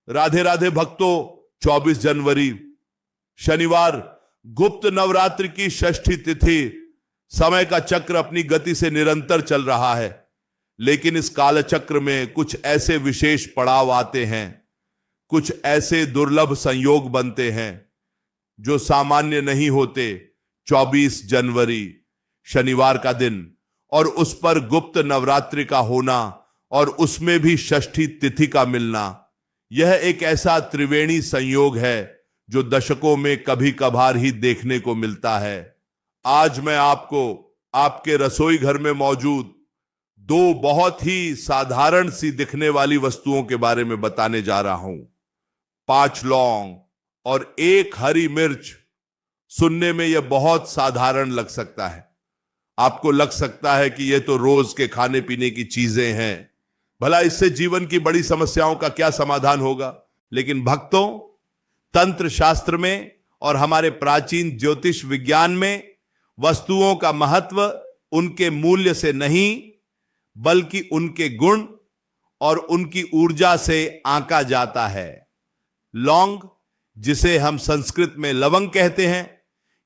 राधे राधे भक्तों, 24 जनवरी शनिवार गुप्त नवरात्रि की षष्ठी तिथि। समय का चक्र अपनी गति से निरंतर चल रहा है, लेकिन इस काल चक्र में कुछ ऐसे विशेष पड़ाव आते हैं, कुछ ऐसे दुर्लभ संयोग बनते हैं जो सामान्य नहीं होते। 24 जनवरी शनिवार का दिन और उस पर गुप्त नवरात्रि का होना और उसमें भी षष्ठी तिथि का मिलना, यह एक ऐसा त्रिवेणी संयोग है जो दशकों में कभी कभार ही देखने को मिलता है। आज मैं आपको आपके रसोई घर में मौजूद दो बहुत ही साधारण सी दिखने वाली वस्तुओं के बारे में बताने जा रहा हूं। 5 लौंग और 1 हरी मिर्च। सुनने में यह बहुत साधारण लग सकता है, आपको लग सकता है कि यह तो रोज के खाने पीने की चीजें हैं, भला इससे जीवन की बड़ी समस्याओं का क्या समाधान होगा। लेकिन भक्तों, तंत्र शास्त्र में और हमारे प्राचीन ज्योतिष विज्ञान में वस्तुओं का महत्व उनके मूल्य से नहीं बल्कि उनके गुण और उनकी ऊर्जा से आंका जाता है। लौंग, जिसे हम संस्कृत में लवंग कहते हैं,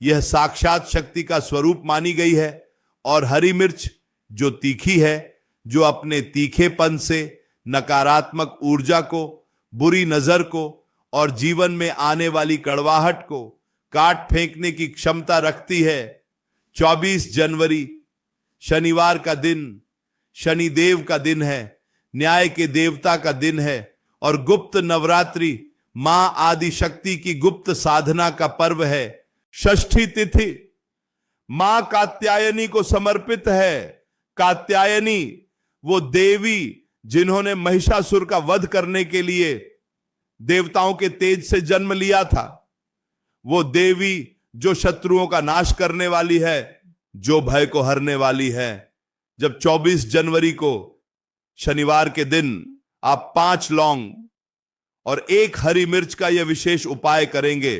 यह साक्षात शक्ति का स्वरूप मानी गई है। और हरी मिर्च जो तीखी है, जो अपने तीखेपन से नकारात्मक ऊर्जा को, बुरी नजर को और जीवन में आने वाली कड़वाहट को काट फेंकने की क्षमता रखती है। 24 जनवरी शनिवार का दिन शनिदेव का दिन है, न्याय के देवता का दिन है और गुप्त नवरात्रि मां आदि शक्ति की गुप्त साधना का पर्व है। षष्ठी तिथि मां कात्यायनी को समर्पित है। कात्यायनी वो देवी जिन्होंने महिषासुर का वध करने के लिए देवताओं के तेज से जन्म लिया था, वो देवी जो शत्रुओं का नाश करने वाली है, जो भय को हरने वाली है। जब 24 जनवरी को शनिवार के दिन आप 5 लौंग और 1 हरी मिर्च का यह विशेष उपाय करेंगे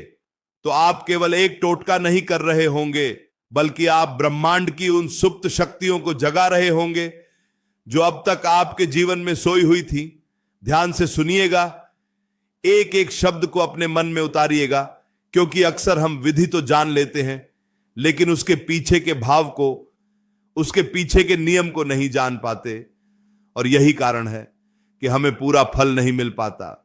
तो आप केवल एक टोटका नहीं कर रहे होंगे, बल्कि आप ब्रह्मांड की उन सुप्त शक्तियों को जगा रहे होंगे जो अब तक आपके जीवन में सोई हुई थी। ध्यान से सुनिएगा, एक एक शब्द को अपने मन में उतारिएगा, क्योंकि अक्सर हम विधि तो जान लेते हैं लेकिन उसके पीछे के भाव को, उसके पीछे के नियम को नहीं जान पाते, और यही कारण है कि हमें पूरा फल नहीं मिल पाता।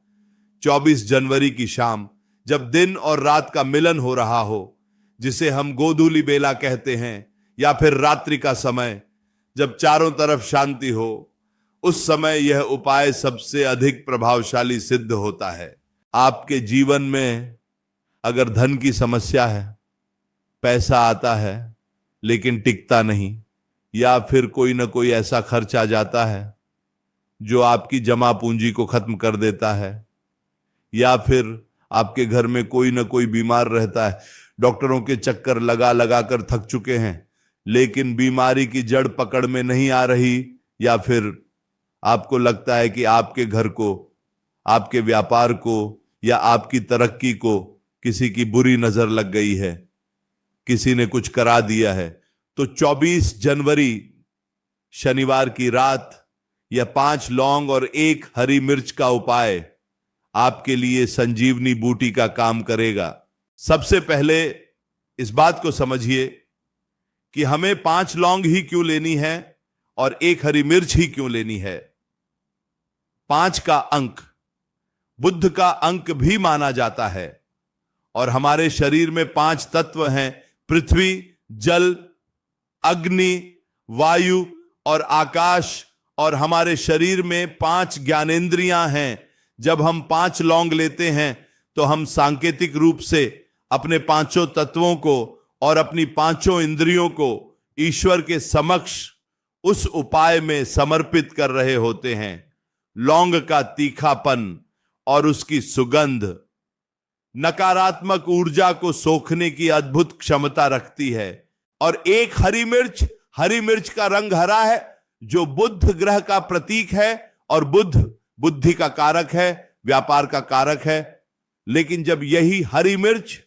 24 जनवरी की शाम जब दिन और रात का मिलन हो रहा हो, जिसे हम गोधूली बेला कहते हैं, या फिर रात्रि का समय जब चारों तरफ शांति हो, उस समय यह उपाय सबसे अधिक प्रभावशाली सिद्ध होता है। आपके जीवन में अगर धन की समस्या है, पैसा आता है लेकिन टिकता नहीं, या फिर कोई ना कोई ऐसा खर्च आ जाता है जो आपकी जमा पूंजी को खत्म कर देता है, या फिर आपके घर में कोई ना कोई बीमार रहता है, डॉक्टरों के चक्कर लगा लगा कर थक चुके हैं लेकिन बीमारी की जड़ पकड़ में नहीं आ रही, या फिर आपको लगता है कि आपके घर को, आपके व्यापार को या आपकी तरक्की को किसी की बुरी नजर लग गई है, किसी ने कुछ करा दिया है, तो 24 जनवरी शनिवार की रात यह 5 लौंग और 1 हरी मिर्च का उपाय आपके लिए संजीवनी बूटी का काम करेगा। सबसे पहले इस बात को समझिए कि हमें 5 लौंग ही क्यों लेनी है और 1 हरी मिर्च ही क्यों लेनी है। 5 का अंक बुद्ध का अंक भी माना जाता है, और हमारे शरीर में 5 तत्व हैं, पृथ्वी, जल, अग्नि, वायु और आकाश, और हमारे शरीर में 5 ज्ञानेंद्रियां हैं। जब हम 5 लौंग लेते हैं तो हम सांकेतिक रूप से अपने 5 तत्वों को और अपनी 5 इंद्रियों को ईश्वर के समक्ष उस उपाय में समर्पित कर रहे होते हैं। लौंग का तीखापन और उसकी सुगंध नकारात्मक ऊर्जा को सोखने की अद्भुत क्षमता रखती है। और 1 हरी मिर्च का रंग हरा है, जो बुध ग्रह का प्रतीक है, और बुध बुद्धि का कारक है, व्यापार का कारक है। लेकिन जब यही हरी मिर्च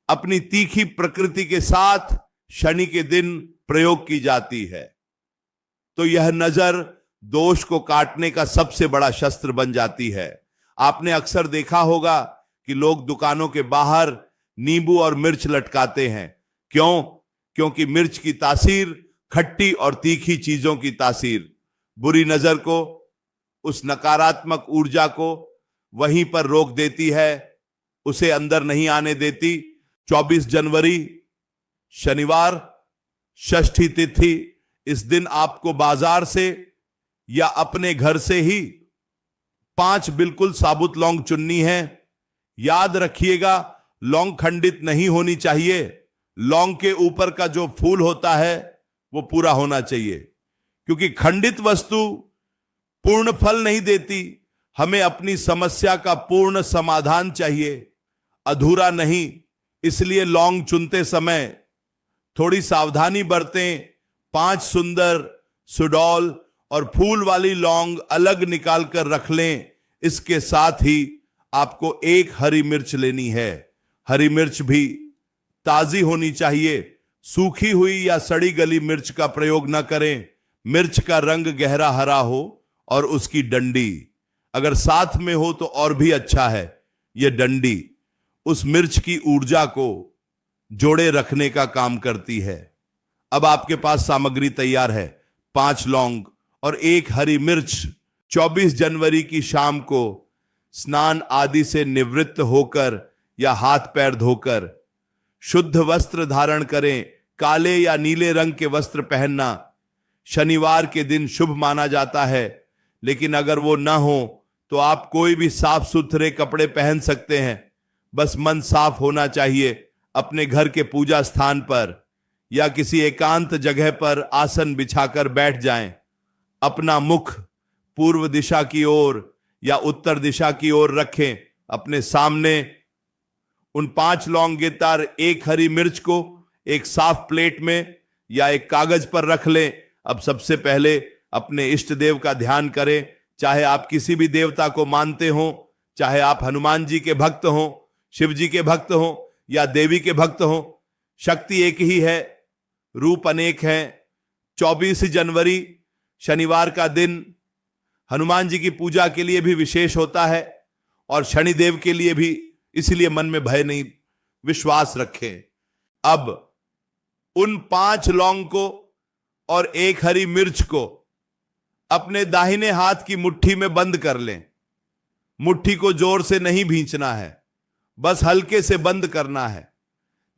अपनी तीखी प्रकृति के साथ शनि के दिन प्रयोग की जाती है तो यह नजर दोष को काटने का सबसे बड़ा शस्त्र बन जाती है। आपने अक्सर देखा होगा कि लोग दुकानों के बाहर नींबू और मिर्च लटकाते हैं। क्यों? क्योंकि मिर्च की तासीर खट्टी और तीखी चीजों की तासीर बुरी नजर को, उस नकारात्मक ऊर्जा को वहीं पर रोक देती है, उसे अंदर नहीं आने देती। 24 जनवरी शनिवार, षष्ठी तिथि, इस दिन आपको बाजार से या अपने घर से ही 5 बिल्कुल साबुत लौंग चुननी है। याद रखिएगा, लौंग खंडित नहीं होनी चाहिए। लौंग के ऊपर का जो फूल होता है वो पूरा होना चाहिए, क्योंकि खंडित वस्तु पूर्ण फल नहीं देती। हमें अपनी समस्या का पूर्ण समाधान चाहिए, अधूरा नहीं। इसलिए लौंग चुनते समय थोड़ी सावधानी बरतें। 5 सुंदर, सुडौल और फूल वाली लौंग अलग निकाल कर रख लें। इसके साथ ही आपको 1 हरी मिर्च लेनी है। हरी मिर्च भी ताजी होनी चाहिए। सूखी हुई या सड़ी गली मिर्च का प्रयोग न करें। मिर्च का रंग गहरा हरा हो और उसकी डंडी अगर साथ में हो तो और भी अच्छा है। यह डंडी उस मिर्च की ऊर्जा को जोड़े रखने का काम करती है। अब आपके पास सामग्री तैयार है। 5 लौंग और 1 हरी मिर्च। 24 जनवरी की शाम को स्नान आदि से निवृत्त होकर या हाथ पैर धोकर शुद्ध वस्त्र धारण करें। काले या नीले रंग के वस्त्र पहनना शनिवार के दिन शुभ माना जाता है, लेकिन अगर वो ना हो तो आप कोई भी साफ सुथरे कपड़े पहन सकते हैं। बस मन साफ होना चाहिए। अपने घर के पूजा स्थान पर या किसी एकांत जगह पर आसन बिछाकर बैठ जाएं। अपना मुख पूर्व दिशा की ओर या उत्तर दिशा की ओर रखें। अपने सामने उन 5 लौंग गेतार 1 हरी मिर्च को एक साफ प्लेट में या एक कागज पर रख लें। अब सबसे पहले अपने इष्ट देव का ध्यान करें। चाहे आप किसी भी देवता को मानते हो, चाहे आप हनुमान जी के भक्त हो, शिव जी के भक्त हो या देवी के भक्त हो, शक्ति एक ही है, रूप अनेक हैं। 24 जनवरी शनिवार का दिन हनुमान जी की पूजा के लिए भी विशेष होता है और शनिदेव के लिए भी, इसलिए मन में भय नहीं, विश्वास रखें। अब उन 5 लौंग को और 1 हरी मिर्च को अपने दाहिने हाथ की मुट्ठी में बंद कर लें। मुट्ठी को जोर से नहीं भींचना है, बस हल्के से बंद करना है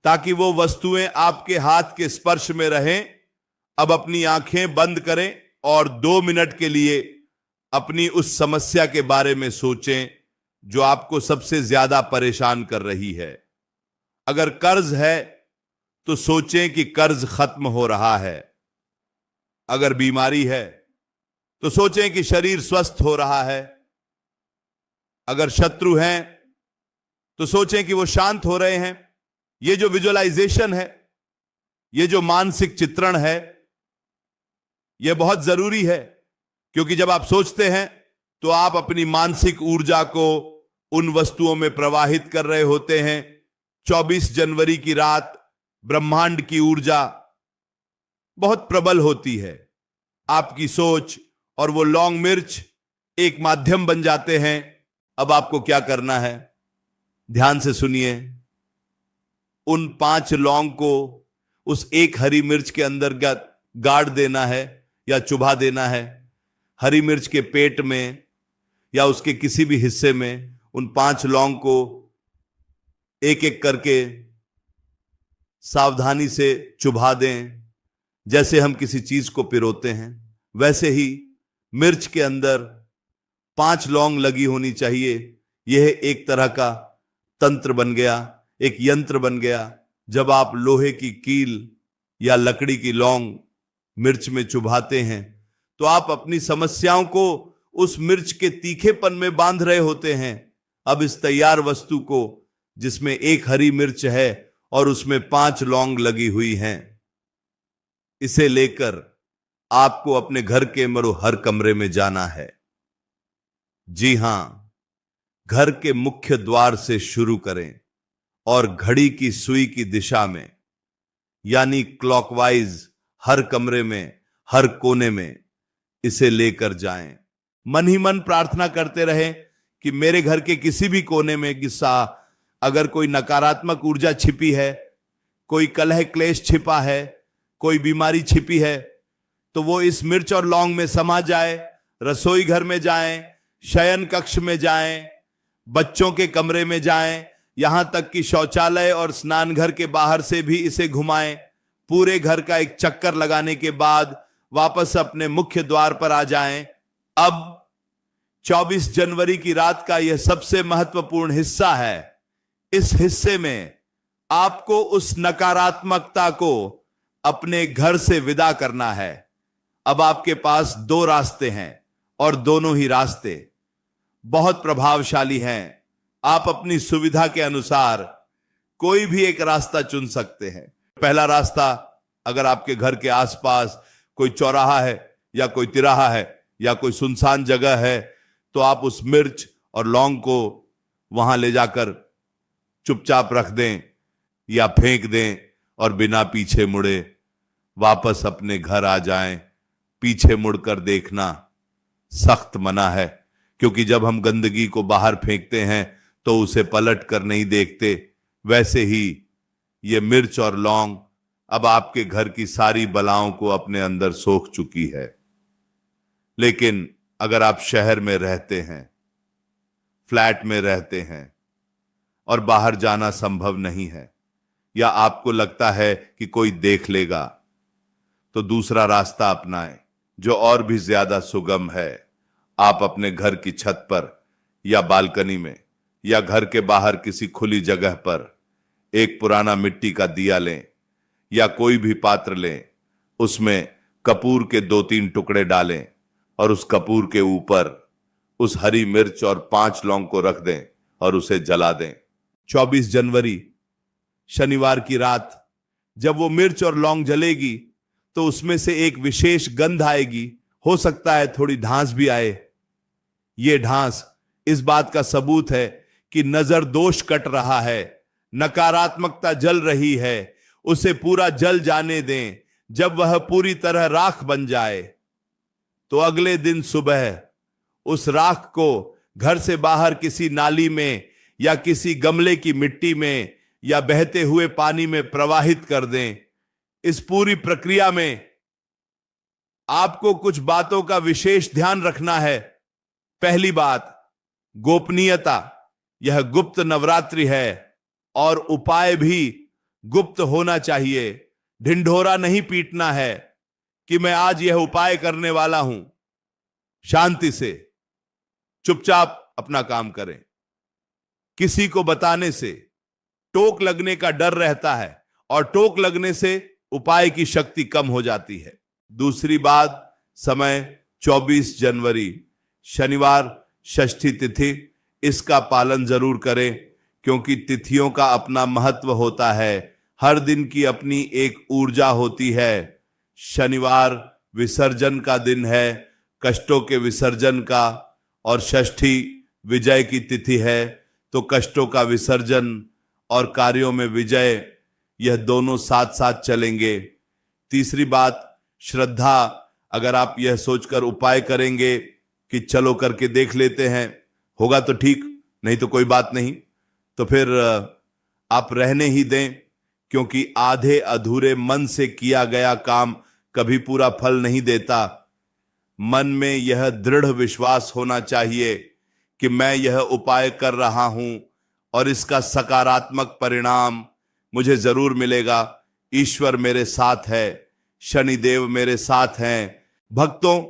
ताकि वो वस्तुएं आपके हाथ के स्पर्श में रहें। अब अपनी आंखें बंद करें और 2 मिनट के लिए अपनी उस समस्या के बारे में सोचें जो आपको सबसे ज्यादा परेशान कर रही है। अगर कर्ज है तो सोचें कि कर्ज खत्म हो रहा है। अगर बीमारी है तो सोचें कि शरीर स्वस्थ हो रहा है। अगर शत्रु हैं तो सोचें कि वो शांत हो रहे हैं। ये जो विजुअलाइजेशन है, ये जो मानसिक चित्रण है, यह बहुत जरूरी है, क्योंकि जब आप सोचते हैं तो आप अपनी मानसिक ऊर्जा को उन वस्तुओं में प्रवाहित कर रहे होते हैं। 24 जनवरी की रात ब्रह्मांड की ऊर्जा बहुत प्रबल होती है। आपकी सोच और वो लौंग मिर्च एक माध्यम बन जाते हैं। अब आपको क्या करना है, ध्यान से सुनिए। उन 5 लौंग को उस 1 हरी मिर्च के अंदर गाड़ देना है या चुभा देना है। हरी मिर्च के पेट में या उसके किसी भी हिस्से में उन 5 लौंग को एक एक करके सावधानी से चुभा दें। जैसे हम किसी चीज को पिरोते हैं, वैसे ही मिर्च के अंदर 5 लौंग लगी होनी चाहिए। यह एक तरह का तंत्र बन गया, एक यंत्र बन गया। जब आप लोहे की कील या लकड़ी की लौंग मिर्च में चुभाते हैं तो आप अपनी समस्याओं को उस मिर्च के तीखेपन में बांध रहे होते हैं। अब इस तैयार वस्तु को, जिसमें 1 हरी मिर्च है और उसमें 5 लौंग लगी हुई हैं, इसे लेकर आपको अपने घर के हर कमरे में जाना है। जी हां, घर के मुख्य द्वार से शुरू करें और घड़ी की सुई की दिशा में, यानी क्लॉकवाइज, हर कमरे में, हर कोने में इसे लेकर जाएं। मन ही मन प्रार्थना करते रहें कि मेरे घर के किसी भी कोने में किस्सा अगर कोई नकारात्मक ऊर्जा छिपी है, कोई कलह क्लेश छिपा है, कोई बीमारी छिपी है, तो वो इस मिर्च और लौंग में समा जाए। रसोई घर में जाएं, शयन कक्ष में जाएं, बच्चों के कमरे में जाएं, यहां तक कि शौचालय और स्नान घर के बाहर से भी इसे घुमाएं। पूरे घर का एक चक्कर लगाने के बाद वापस अपने मुख्य द्वार पर आ जाएं। अब 24 जनवरी की रात का यह सबसे महत्वपूर्ण हिस्सा है। इस हिस्से में आपको उस नकारात्मकता को अपने घर से विदा करना है। अब आपके पास 2 रास्ते हैं और दोनों ही रास्ते बहुत प्रभावशाली हैं। आप अपनी सुविधा के अनुसार कोई भी एक रास्ता चुन सकते हैं। पहला रास्ता, अगर आपके घर के आसपास कोई चौराहा है या कोई तिराहा है या कोई सुनसान जगह है, तो आप उस मिर्च और लौंग को वहां ले जाकर चुपचाप रख दें या फेंक दें और बिना पीछे मुड़े वापस अपने घर आ जाएं। पीछे मुड़कर देखना सख्त मना है, क्योंकि जब हम गंदगी को बाहर फेंकते हैं तो उसे पलट कर नहीं देखते। वैसे ही ये मिर्च और लौंग अब आपके घर की सारी बलाओं को अपने अंदर सोख चुकी है। लेकिन अगर आप शहर में रहते हैं, फ्लैट में रहते हैं और बाहर जाना संभव नहीं है, या आपको लगता है कि कोई देख लेगा, तो दूसरा रास्ता अपनाएं जो और भी ज्यादा सुगम है। आप अपने घर की छत पर या बालकनी में या घर के बाहर किसी खुली जगह पर एक पुराना मिट्टी का दिया लें या कोई भी पात्र लें, उसमें कपूर के 2-3 टुकड़े डालें और उस कपूर के ऊपर उस हरी मिर्च और 5 लौंग को रख दें और उसे जला दें। 24 जनवरी शनिवार की रात जब वो मिर्च और लौंग जलेगी तो उसमें से एक विशेष गंध आएगी। हो सकता है थोड़ी ढांस भी आए। ये ढांस इस बात का सबूत है कि नजर दोष कट रहा है, नकारात्मकता जल रही है। उसे पूरा जल जाने दें। जब वह पूरी तरह राख बन जाए तो अगले दिन सुबह उस राख को घर से बाहर किसी नाली में या किसी गमले की मिट्टी में या बहते हुए पानी में प्रवाहित कर दें। इस पूरी प्रक्रिया में आपको कुछ बातों का विशेष ध्यान रखना है। पहली बात, गोपनीयता। यह गुप्त नवरात्रि है और उपाय भी गुप्त होना चाहिए। ढिंढोरा नहीं पीटना है कि मैं आज यह उपाय करने वाला हूं। शांति से चुपचाप अपना काम करें। किसी को बताने से टोक लगने का डर रहता है और टोक लगने से उपाय की शक्ति कम हो जाती है। दूसरी बात, समय 24 जनवरी शनिवार, षष्ठी तिथि, इसका पालन जरूर करें, क्योंकि तिथियों का अपना महत्व होता है। हर दिन की अपनी एक ऊर्जा होती है। शनिवार विसर्जन का दिन है, कष्टों के विसर्जन का, और षष्ठी विजय की तिथि है, तो कष्टों का विसर्जन और कार्यों में विजय, यह दोनों साथ साथ चलेंगे। तीसरी बात, श्रद्धा। अगर आप यह सोचकर उपाय करेंगे कि चलो करके देख लेते हैं, होगा तो ठीक, नहीं तो कोई बात नहीं, तो फिर आप रहने ही दें, क्योंकि आधे अधूरे मन से किया गया काम कभी पूरा फल नहीं देता। मन में यह दृढ़ विश्वास होना चाहिए कि मैं यह उपाय कर रहा हूं और इसका सकारात्मक परिणाम मुझे जरूर मिलेगा। ईश्वर मेरे साथ है, शनिदेव मेरे साथ हैं। भक्तों,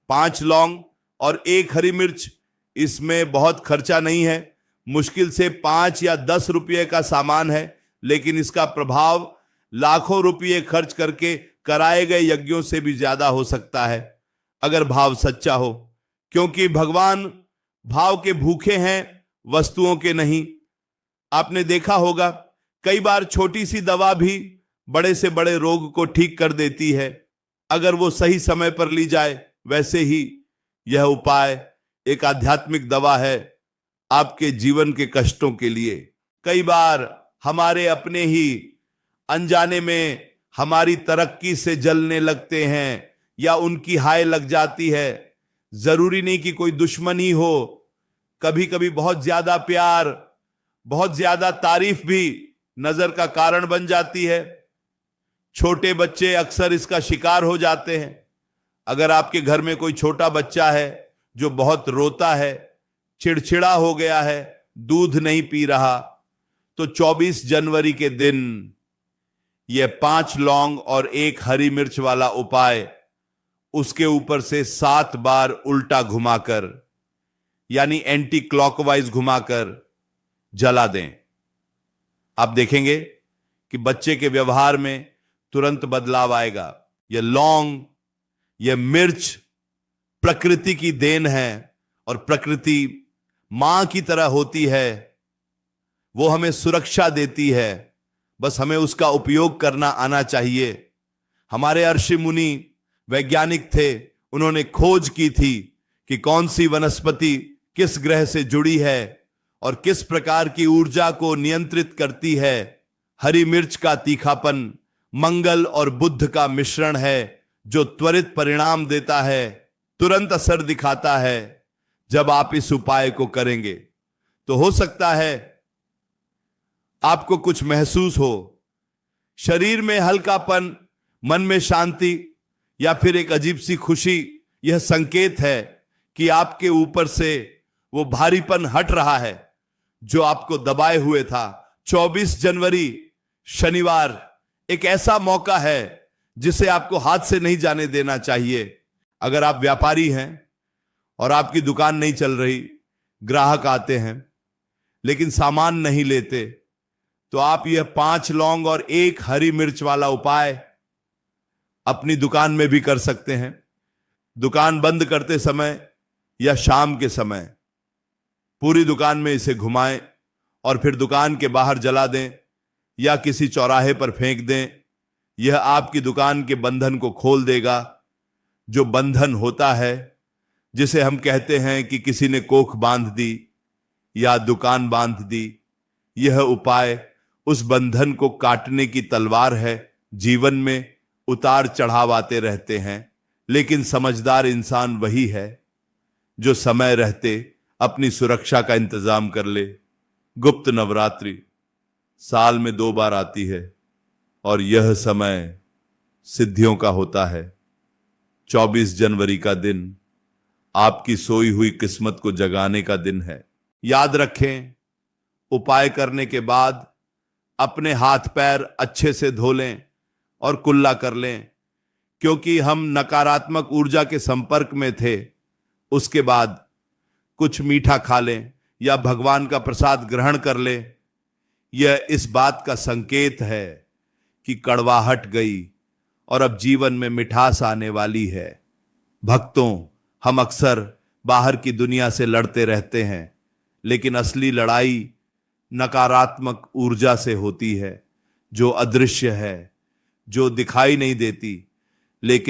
5 लौंग और 1 हरी मिर्च, इसमें बहुत खर्चा नहीं है। मुश्किल से 5 या 10 रुपये का सामान है, लेकिन इसका प्रभाव लाखों रुपये खर्च करके कराए गए यज्ञों से भी ज्यादा हो सकता है, अगर भाव सच्चा हो। क्योंकि भगवान भाव के भूखे हैं, वस्तुओं के नहीं। आपने देखा होगा कई बार छोटी सी दवा भी बड़े से बड़े रोग को ठीक कर देती है, अगर वो सही समय पर ली जाए। वैसे ही यह उपाय एक आध्यात्मिक दवा है आपके जीवन के कष्टों के लिए। कई बार हमारे अपने ही अनजाने में हमारी तरक्की से जलने लगते हैं या उनकी हाय लग जाती है। जरूरी नहीं कि कोई दुश्मन ही हो, कभी कभी बहुत ज्यादा प्यार, बहुत ज्यादा तारीफ भी नजर का कारण बन जाती है। छोटे बच्चे अक्सर इसका शिकार हो जाते हैं। अगर आपके घर में कोई छोटा बच्चा है जो बहुत रोता है, चिड़चिड़ा हो गया है, दूध नहीं पी रहा, तो 24 जनवरी के दिन यह 5 लौंग और 1 हरी मिर्च वाला उपाय उसके ऊपर से 7 बार उल्टा घुमाकर, यानी एंटी क्लॉकवाइज घुमाकर जला दें। आप देखेंगे कि बच्चे के व्यवहार में तुरंत बदलाव आएगा। यह लौंग, यह मिर्च प्रकृति की देन है और प्रकृति मां की तरह होती है। वो हमें सुरक्षा देती है, बस हमें उसका उपयोग करना आना चाहिए। हमारे ऋषि मुनि वैज्ञानिक थे, उन्होंने खोज की थी कि कौन सी वनस्पति किस ग्रह से जुड़ी है और किस प्रकार की ऊर्जा को नियंत्रित करती है। हरी मिर्च का तीखापन मंगल और बुध का मिश्रण है जो त्वरित परिणाम देता है, तुरंत असर दिखाता है। जब आप इस उपाय को करेंगे तो हो सकता है आपको कुछ महसूस हो, शरीर में हल्कापन, मन में शांति या फिर एक अजीब सी खुशी। यह संकेत है कि आपके ऊपर से वो भारीपन हट रहा है जो आपको दबाए हुए था। 24 जनवरी शनिवार एक ऐसा मौका है जिसे आपको हाथ से नहीं जाने देना चाहिए। अगर आप व्यापारी हैं और आपकी दुकान नहीं चल रही, ग्राहक आते हैं लेकिन सामान नहीं लेते, तो आप यह 5 लौंग और 1 हरी मिर्च वाला उपाय अपनी दुकान में भी कर सकते हैं। दुकान बंद करते समय या शाम के समय पूरी दुकान में इसे घुमाएं और फिर दुकान के बाहर जला दें या किसी चौराहे पर फेंक दें। यह आपकी दुकान के बंधन को खोल देगा। जो बंधन होता है, जिसे हम कहते हैं कि किसी ने कोख बांध दी या दुकान बांध दी, यह उपाय उस बंधन को काटने की तलवार है। जीवन में उतार चढ़ाव आते रहते हैं, लेकिन समझदार इंसान वही है जो समय रहते अपनी सुरक्षा का इंतजाम कर ले। गुप्त नवरात्रि साल में 2 बार आती है और यह समय सिद्धियों का होता है। 24 जनवरी का दिन आपकी सोई हुई किस्मत को जगाने का दिन है। याद रखें, उपाय करने के बाद अपने हाथ पैर अच्छे से धो लें और कुल्ला कर लें, क्योंकि हम नकारात्मक ऊर्जा के संपर्क में थे। उसके बाद कुछ मीठा खा लें या भगवान का प्रसाद ग्रहण कर लें। यह इस बात का संकेत है कि कड़वाहट गई और अब जीवन में मिठास आने वाली है। भक्तों, हम अक्सर बाहर की दुनिया से लड़ते रहते हैं, लेकिन असली लड़ाई नकारात्मक ऊर्जा से होती है, जो अदृश्य है, जो दिखाई नहीं देती, लेकिन